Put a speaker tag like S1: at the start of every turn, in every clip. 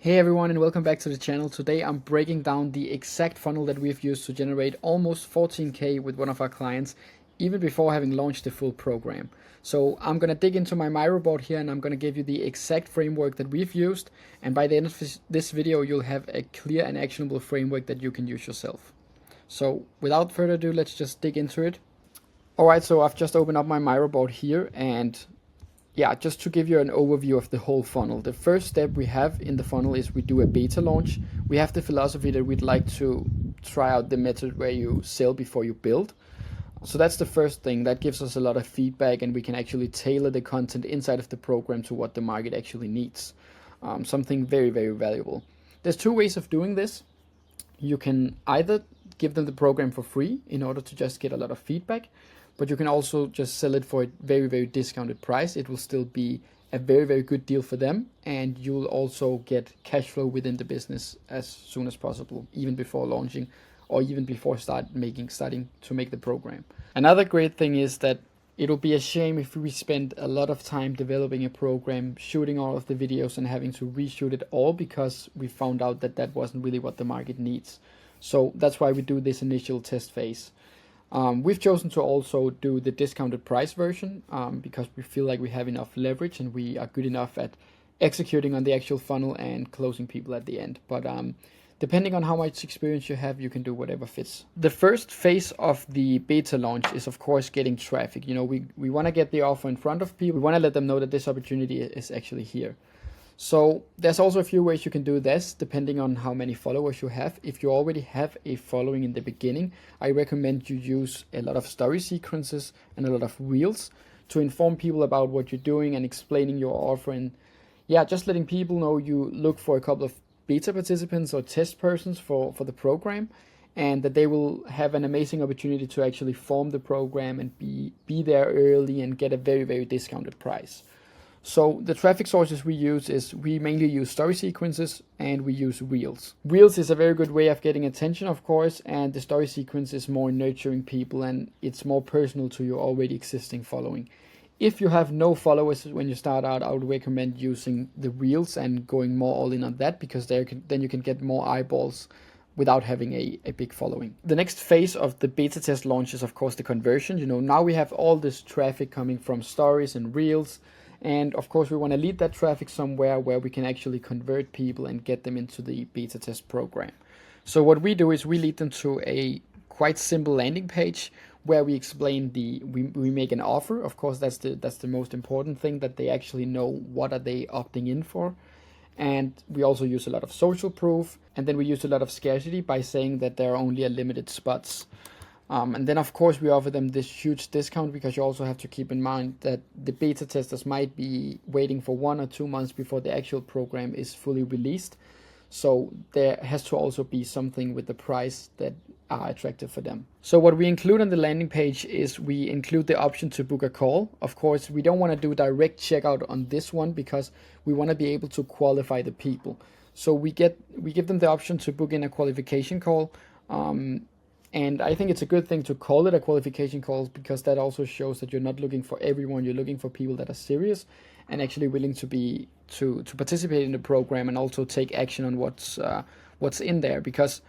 S1: Hey everyone, and welcome back to the channel. Today I'm breaking down the exact funnel that we've used to generate almost 14K with one of our clients, even before having launched the full program. So I'm going to dig into my report here, and I'm going to give you the exact framework that we've used, and by the end of this video you'll have a clear and actionable framework that you can use yourself. So without further ado, let's just dig into it. Alright, so I've just opened up my report here, and yeah, just to give you an overview of the whole funnel. The first step we have in the funnel is we do a beta launch. We have the philosophy that we'd like to try out the method where you sell before you build. So that's the first thing. That gives us a lot of feedback, and we can actually tailor the content inside of the program to what the market actually needs. Something very, very valuable. There's two ways of doing this. You can either give them the program for free in order to just get a lot of feedback, but you can also just sell it for a very, very discounted price. It will still be a very, very good deal for them, and you'll also get cash flow within the business as soon as possible, even before launching or even before starting to make the program. Another great thing is that it'll be a shame if we spend a lot of time developing a program, shooting all of the videos and having to reshoot it all because we found out that that wasn't really what the market needs. So that's why we do this initial test phase. We've chosen to also do the discounted price version because we feel like we have enough leverage and we are good enough at executing on the actual funnel and closing people at the end. But depending on how much experience you have, you can do whatever fits. The first phase of the beta launch is, of course, getting traffic. You know, we want to get the offer in front of people. We want to let them know that this opportunity is actually here. So there's also a few ways you can do this depending on how many followers you have. If you already have a following in the beginning, I recommend you use a lot of story sequences and a lot of reels to inform people about what you're doing and explaining your offer, and yeah, just letting people know you look for a couple of beta participants or test persons for the program, and that they will have an amazing opportunity to actually form the program and be there early and get a very, very discounted price. So the traffic sources we use is we mainly use story sequences and we use reels. Reels is a very good way of getting attention, of course, and the story sequence is more nurturing people and it's more personal to your already existing following. If you have no followers when you start out, I would recommend using the reels and going more all in on that, because then you can get more eyeballs without having a big following. The next phase of the beta test launch is, of course, the conversion. You know, now we have all this traffic coming from stories and reels. And of course, we want to lead that traffic somewhere where we can actually convert people and get them into the beta test program. So what we do is we lead them to a quite simple landing page where we explain we make an offer. Of course, that's the most important thing, that they actually know what are they opting in for. And we also use a lot of social proof, and then we use a lot of scarcity by saying that there are only a limited spots. And then, of course, we offer them this huge discount, because you also have to keep in mind that the beta testers might be waiting for 1 or 2 months before the actual program is fully released. So there has to also be something with the price that are attractive for them. So what we include on the landing page is we include the option to book a call. Of course, we don't want to do direct checkout on this one because we want to be able to qualify the people. So we give them the option to book in a qualification call. And I think it's a good thing to call it a qualification call, because that also shows that you're not looking for everyone. You're looking for people that are serious and actually willing to participate in the program and also take action on what's in there. Because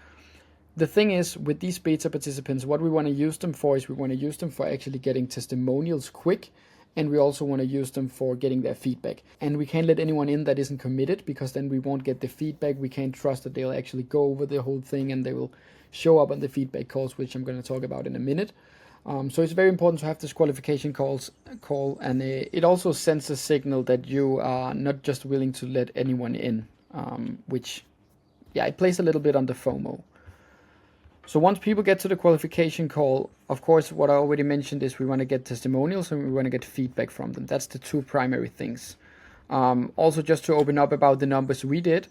S1: the thing is, with these beta participants, what we want to use them for is we want to use them for actually getting testimonials quick, and we also want to use them for getting their feedback. And we can't let anyone in that isn't committed, because then we won't get the feedback. We can't trust that they'll actually go over the whole thing and they will show up on the feedback calls, which I'm going to talk about in a minute. So it's very important to have this qualification call, and it also sends a signal that you are not just willing to let anyone in, which, yeah, it plays a little bit on the FOMO. So once people get to the qualification call, of course, what I already mentioned is we want to get testimonials and we want to get feedback from them. That's the two primary things. Also, just to open up about the numbers we did,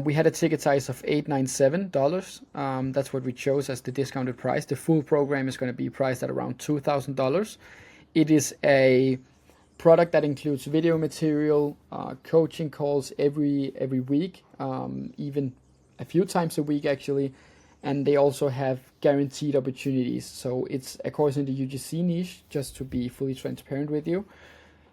S1: we had a ticket size of $897. That's what we chose as the discounted price. The full program is going to be priced at around $2,000. It is a product that includes video material, coaching calls every week, even a few times a week actually, and they also have guaranteed opportunities. So it's a course in the UGC niche, just to be fully transparent with you.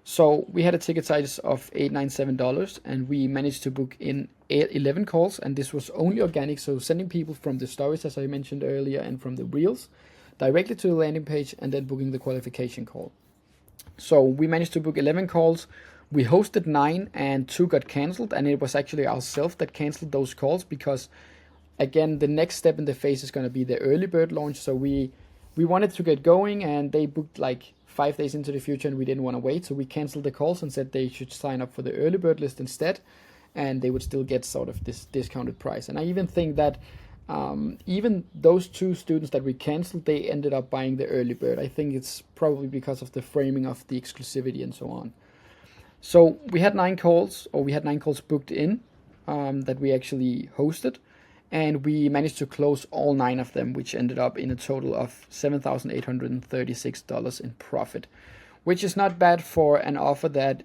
S1: So we had a ticket size of $897, and we managed to book in 11 calls, and this was only organic, so sending people from the stories, as I mentioned earlier, and from the reels directly to the landing page, and then booking the qualification call. So we managed to book 11 calls. We hosted 9 and 2 got cancelled, and it was actually ourselves that cancelled those calls because, again, the next step in the phase is going to be the early bird launch. So we wanted to get going, and they booked like 5 days into the future, and we didn't want to wait. So we canceled the calls and said they should sign up for the early bird list instead, and they would still get sort of this discounted price. And I even think that even those 2 students that we canceled, they ended up buying the early bird. I think it's probably because of the framing of the exclusivity and so on. So we had 9 calls booked in that we actually hosted, and we managed to close all 9 of them, which ended up in a total of $7,836 in profit, which is not bad for an offer that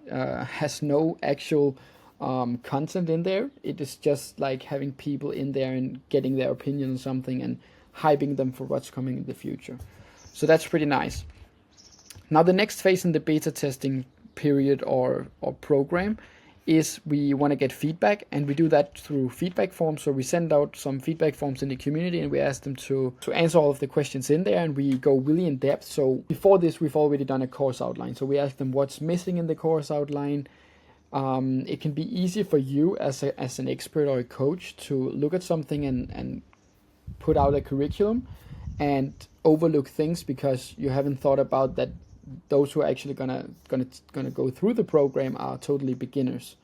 S1: has no actual content in there. It is just like having people in there and getting their opinion on something and hyping them for what's coming in the future. So that's pretty nice. Now the next phase in the beta testing period or program is we want to get feedback, and we do that through feedback forms. So we send out some feedback forms in the community, and we ask them to answer all of the questions in there, and we go really in depth. So before this, we've already done a course outline. So we ask them what's missing in the course outline. It can be easy for you as an expert or a coach to look at something and put out a curriculum and overlook things because you haven't thought about that those who are actually gonna go through the program are totally beginners.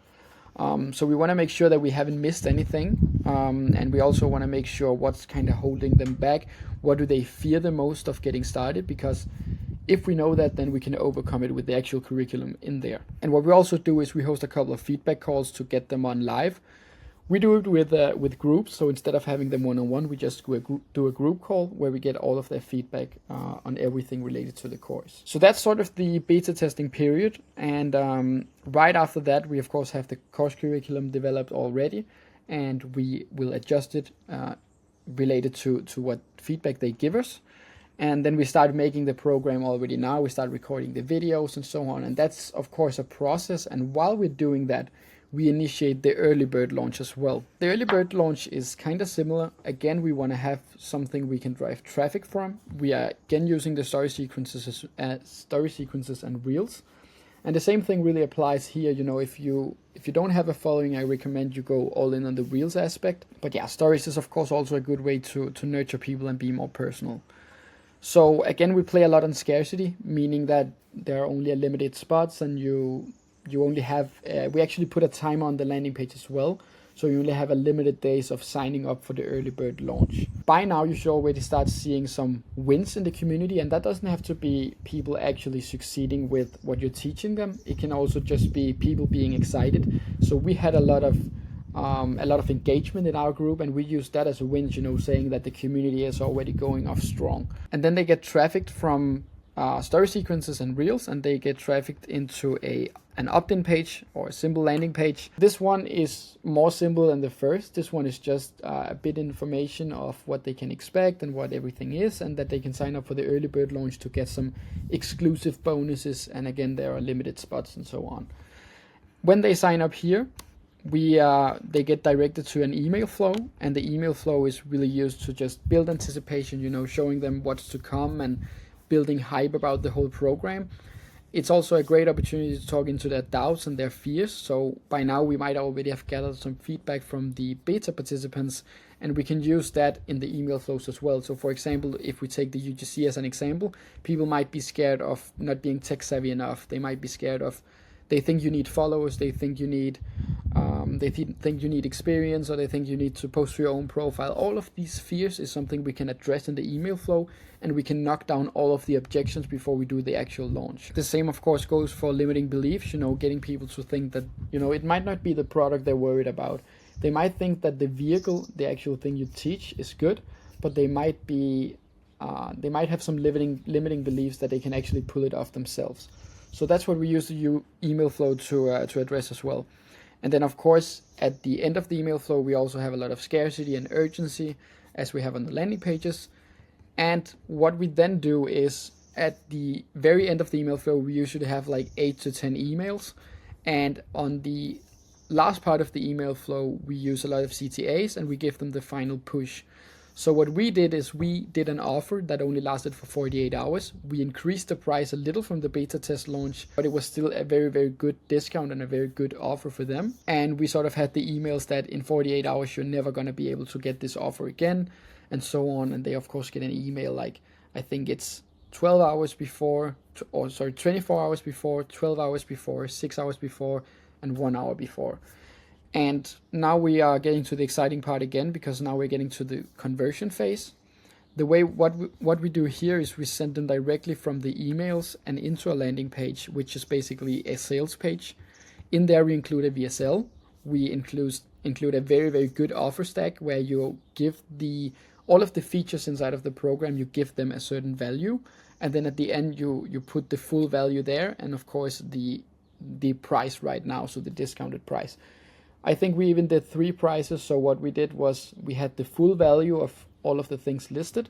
S1: So we want to make sure that we haven't missed anything, and we also want to make sure what's kind of holding them back. What do they fear the most of getting started? Because if we know that, then we can overcome it with the actual curriculum in there. And what we also do is we host a couple of feedback calls to get them on live. We do it with groups, so instead of having them one-on-one, we just do a group call where we get all of their feedback on everything related to the course. So that's sort of the beta testing period, and right after that, we of course have the course curriculum developed already, and we will adjust it related to what feedback they give us. And then we start making the program already now. We start recording the videos and so on, and that's of course a process. And while we're doing that, we initiate the early bird launch as well. The early bird launch is kind of similar. Again, we want to have something we can drive traffic from. We are again using the story sequences and reels. And the same thing really applies here. You know, if you don't have a following, I recommend you go all in on the reels aspect. But yeah, stories is of course also a good way to nurture people and be more personal. So again, we play a lot on scarcity, meaning that there are only a limited spots, and you only have, we actually put a timer on the landing page as well. So you only have a limited days of signing up for the early bird launch. By now, you should already start seeing some wins in the community, and that doesn't have to be people actually succeeding with what you're teaching them. It can also just be people being excited. So we had a lot of engagement in our group, and we used that as a win, you know, saying that the community is already going off strong. And then they get trafficked from story sequences and reels, and they get trafficked into an opt-in page or a simple landing page. This one is more simple than the first. This one is just a bit information of what they can expect and what everything is, and that they can sign up for the early bird launch to get some exclusive bonuses. And again, there are limited spots and so on. When they sign up here, they get directed to an email flow, and the email flow is really used to just build anticipation, you know, showing them what's to come and building hype about the whole program. It's also a great opportunity to talk into their doubts and their fears. So by now we might already have gathered some feedback from the beta participants, and we can use that in the email flows as well. So for example, if we take the UGC as an example, people might be scared of not being tech savvy enough. They might be scared of, they think you need followers, they think you need experience, or they think you need to post your own profile. All of these fears is something we can address in the email flow, and we can knock down all of the objections before we do the actual launch. The same of course goes for limiting beliefs, you know, getting people to think that, you know, it might not be the product they're worried about. They might think that the vehicle, the actual thing you teach, is good, but they might have some limiting beliefs that they can actually pull it off themselves. So that's what we use the email flow to address as well. And then of course, at the end of the email flow, we also have a lot of scarcity and urgency, as we have on the landing pages. And what we then do is at the very end of the email flow, we usually have like 8 to 10 emails. And on the last part of the email flow, we use a lot of CTAs and we give them the final push. So what we did is we did an offer that only lasted for 48 hours. We increased the price a little from the beta test launch, but it was still a very, very good discount and a very good offer for them. And we sort of had the emails that in 48 hours, you're never going to be able to get this offer again, and so on. And they, of course, get an email like, I think it's 12 hours before, 24 hours before, 12 hours before, 6 hours before, and 1 hour before. And now we are getting to the exciting part again, because now we're getting to the conversion phase. The way what we do here is we send them directly from the emails and into a landing page, which is basically a sales page. In there we include a VSL. We include a very, very good offer stack where you give all of the features inside of the program, you give them a certain value, and then at the end you put the full value there, and of course the price right now, so the discounted price. I think we even did 3 prices. So what we did was we had the full value of all of the things listed.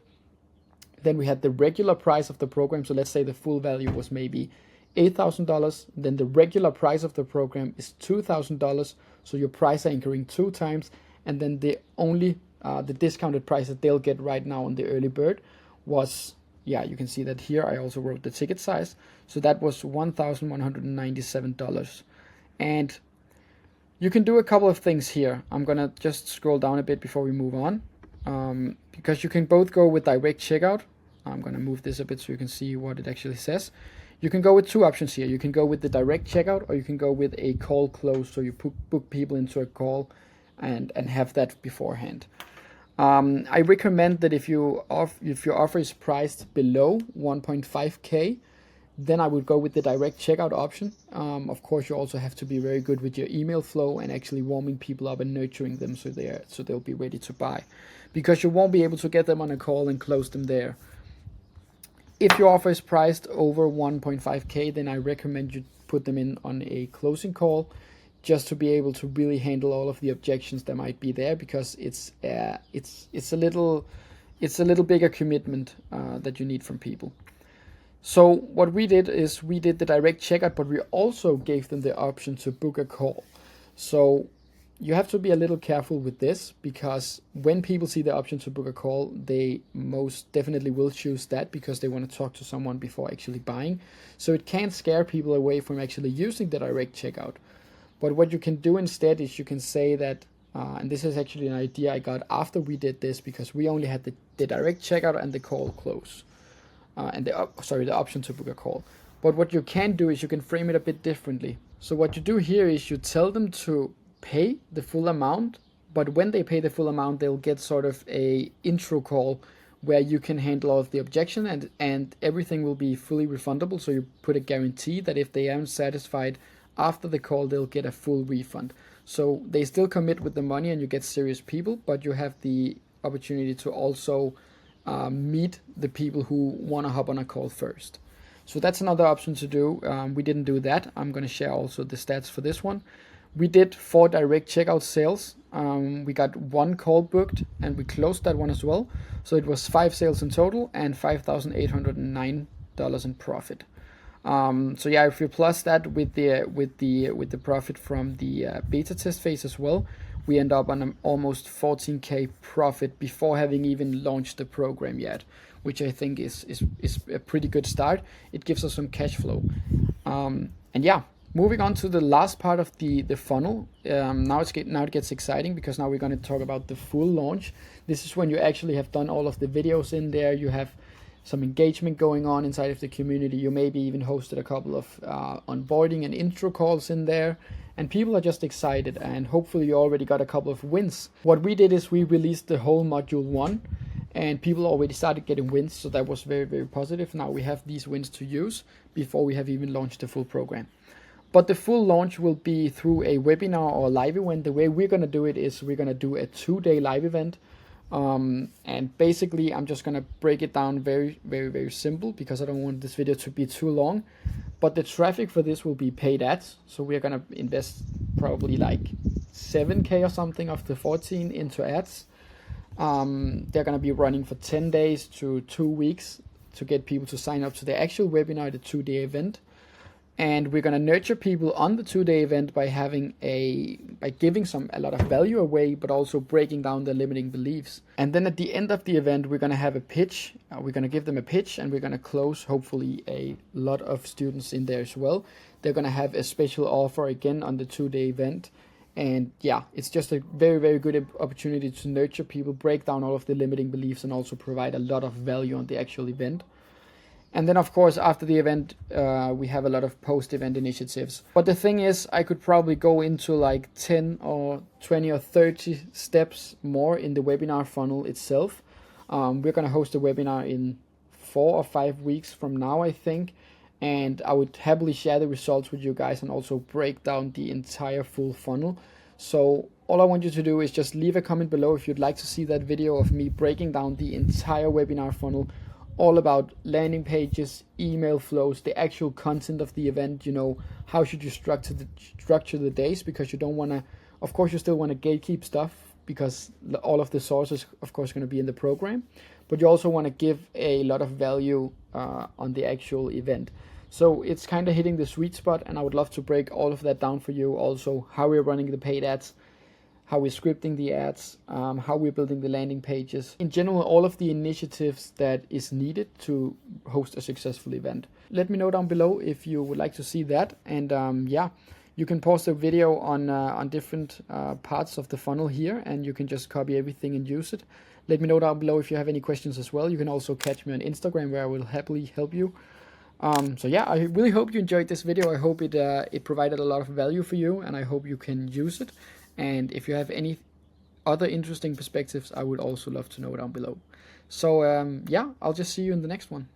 S1: Then we had the regular price of the program. So let's say the full value was maybe $8,000. Then the regular price of the program is $2,000. So your price anchoring 2 times. And then the discounted price that they'll get right now on the early bird was, yeah, you can see that here. I also wrote the ticket size. So that was $1,197. And you can do a couple of things here. I'm gonna just scroll down a bit before we move on, because you can both go with direct checkout. I'm gonna move this a bit so you can see what it actually says. You can go with 2 options here. You can go with the direct checkout, or you can go with a call close, so you book people into a call and have that beforehand. I recommend that if your offer is priced below 1.5K, then I would go with the direct checkout option. Of course, you also have to be very good with your email flow and actually warming people up and nurturing them so they'll be ready to buy, because you won't be able to get them on a call and close them there. If your offer is priced over 1.5K, then I recommend you put them in on a closing call, just to be able to really handle all of the objections that might be there, because it's a little bigger commitment that you need from people. So what we did is we did the direct checkout, but we also gave them the option to book a call. So you have to be a little careful with this, because when people see the option to book a call, they most definitely will choose that because they want to talk to someone before actually buying. So it can scare people away from actually using the direct checkout. But what you can do instead is you can say that, and this is actually an idea I got after we did this, because we only had the direct checkout and the call close. And the option to book a call. But what you can do is you can frame it a bit differently. So what you do here is you tell them to pay the full amount, but when they pay the full amount, they'll get sort of a intro call where you can handle all of the objection, and everything will be fully refundable. So you put a guarantee that if they aren't satisfied after the call, they'll get a full refund. So they still commit with the money and you get serious people, but you have the opportunity to also meet the people who want to hop on a call first. So that's another option to do. We didn't do that. I'm going to share also the stats for this one. We did 4 direct checkout sales. We got 1 call booked and we closed that one as well. So it was 5 sales in total and $5,809 in profit. So yeah, if you plus that with the profit from the beta test phase as well, we end up on an almost 14K profit before having even launched the program yet, which I think is a pretty good start. It gives us some cash flow. And yeah, moving on to the last part of the funnel. Now it gets exciting, because now we're going to talk about the full launch. This is when you actually have done all of the videos in there. You have some engagement going on inside of the community. You maybe even hosted a couple of onboarding and intro calls in there, and people are just excited, and hopefully you already got a couple of wins. What we did is we released the whole module 1, and people already started getting wins, so that was very, very positive. Now we have these wins to use before we have even launched the full program. But the full launch will be through a webinar or a live event. The way we're going to do it is we're going to do a 2-day live event. And basically I'm just going to break it down very, very, very simple, because I don't want this video to be too long. But the traffic for this will be paid ads. So we're going to invest probably like 7K or something of the 14 into ads. They're going to be running for 10 days to 2 weeks. to get people to sign up to the actual webinar, the 2-day event. And we're going to nurture people on the 2-day event by giving a lot of value away, but also breaking down the limiting beliefs. And then at the end of the event, we're going to have a pitch. We're going to give them a pitch, and we're going to close hopefully a lot of students in there as well. They're going to have a special offer again on the 2-day event. And yeah, it's just a very, very good opportunity to nurture people, break down all of the limiting beliefs, and also provide a lot of value on the actual event. And then, of course, after the event, we have a lot of post-event initiatives. But the thing is, I could probably go into like 10 or 20 or 30 steps more in the webinar funnel itself. We're going to host a webinar in 4 or 5 weeks from now, I think. And I would happily share the results with you guys and also break down the entire full funnel. So all I want you to do is just leave a comment below if you'd like to see that video of me breaking down the entire webinar funnel, all about landing pages, email flows, the actual content of the event. You know, how should you structure the days, because you don't want to, of course you still want to gatekeep stuff, because all of the sources of course going to be in the program, but you also want to give a lot of value on the actual event. So it's kind of hitting the sweet spot, and I would love to break all of that down for you. Also, how we're running the paid ads, how we're scripting the ads, how we're building the landing pages. In general, all of the initiatives that is needed to host a successful event. Let me know down below if you would like to see that. And yeah, you can pause the video on different parts of the funnel here, and you can just copy everything and use it. Let me know down below if you have any questions as well. You can also catch me on Instagram, where I will happily help you. So yeah, I really hope you enjoyed this video. I hope it provided a lot of value for you, and I hope you can use it. And if you have any other interesting perspectives, I would also love to know down below. So yeah, I'll just see you in the next one.